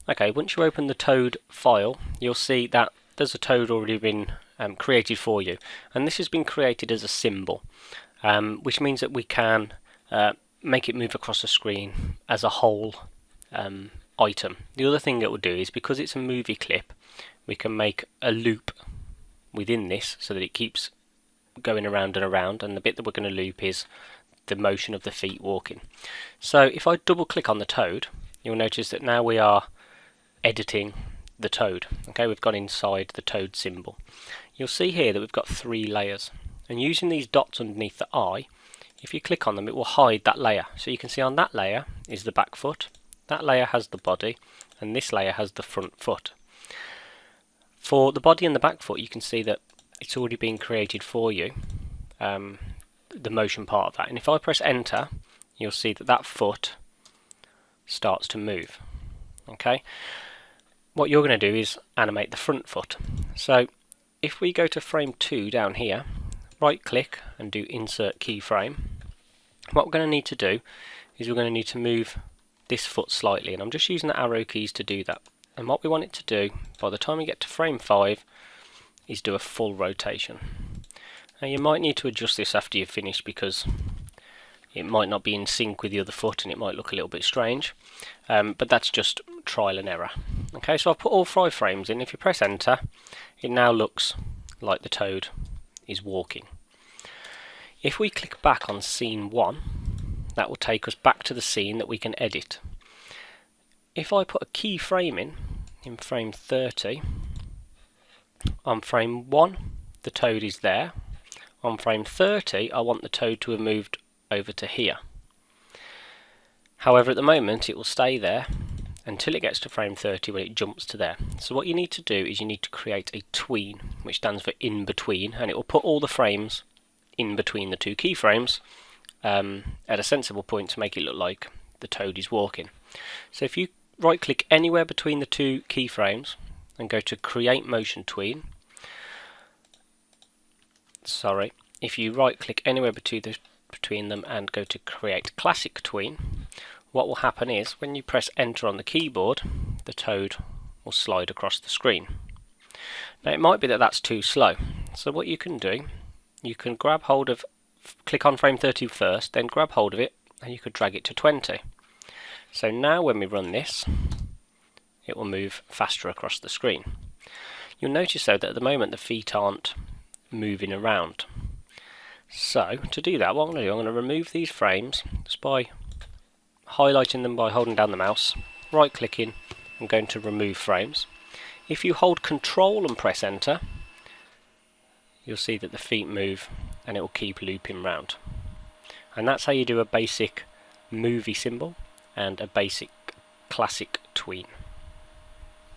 Okay, once you open the Toad file, you'll see that there's a Toad already been created for you, and this has been created as a symbol, which means that we can make it move across the screen as a whole item. The other thing it will do is, because it's a movie clip, we can make a loop within this so that it keeps going around and around, and the bit that we're going to loop is the motion of the feet walking. So if I double click on the Toad, you'll notice that now we are editing the Toad. Okay, we've gone inside the Toad symbol. You'll see here that we've got 3 layers, and using these dots underneath the eye, if you click on them, it will hide that layer. So you can see on that layer is the back foot, that layer has the body, and this layer has the front foot. For the body and the back foot, you can see that it's already been created for you, the motion part of that. And if I press enter, you'll see that that foot starts to move. Okay, what you're going to do is animate the front foot. So if we go to frame 2 down here, right click and do insert keyframe, what we're going to need to do is we're going to need to move this foot slightly, and I'm just using the arrow keys to do that. And what we want it to do by the time we get to frame 5 is do a full rotation. Now you might need to adjust this after you've finished, because it might not be in sync with the other foot and it might look a little bit strange, but that's just trial and error. Okay, so I've put all 5 frames in. If you press enter, it now looks like the Toad is walking. If we click back on scene 1, that will take us back to the scene that we can edit. If I put a keyframe in frame 30, on frame 1 the Toad is there, on frame 30 I want the Toad to have moved over to here. However, at the moment it will stay there until it gets to frame 30 when it jumps to there. So what you need to do is you need to create a tween, which stands for in between, and it will put all the frames in between the 2 keyframes at a sensible point to make it look like the Toad is walking. So if you right click anywhere between the 2 keyframes and go to create motion tween, if you right click anywhere between them and go to create classic tween, what will happen is when you press enter on the keyboard, the Toad will slide across the screen. Now it might be that that's too slow, so what you can do, you can grab hold of, click on frame 30 first, then grab hold of it and you could drag it to 20. So now when we run this, it will move faster across the screen. You'll notice though that at the moment the feet aren't moving around. So to do that, what I'm going to do, I'm going to remove these frames just by highlighting them by holding down the mouse, right clicking and going to remove frames. If you hold Control and press enter, you'll see that the feet move and it will keep looping round. And that's how you do a basic movie symbol and a basic classic tween.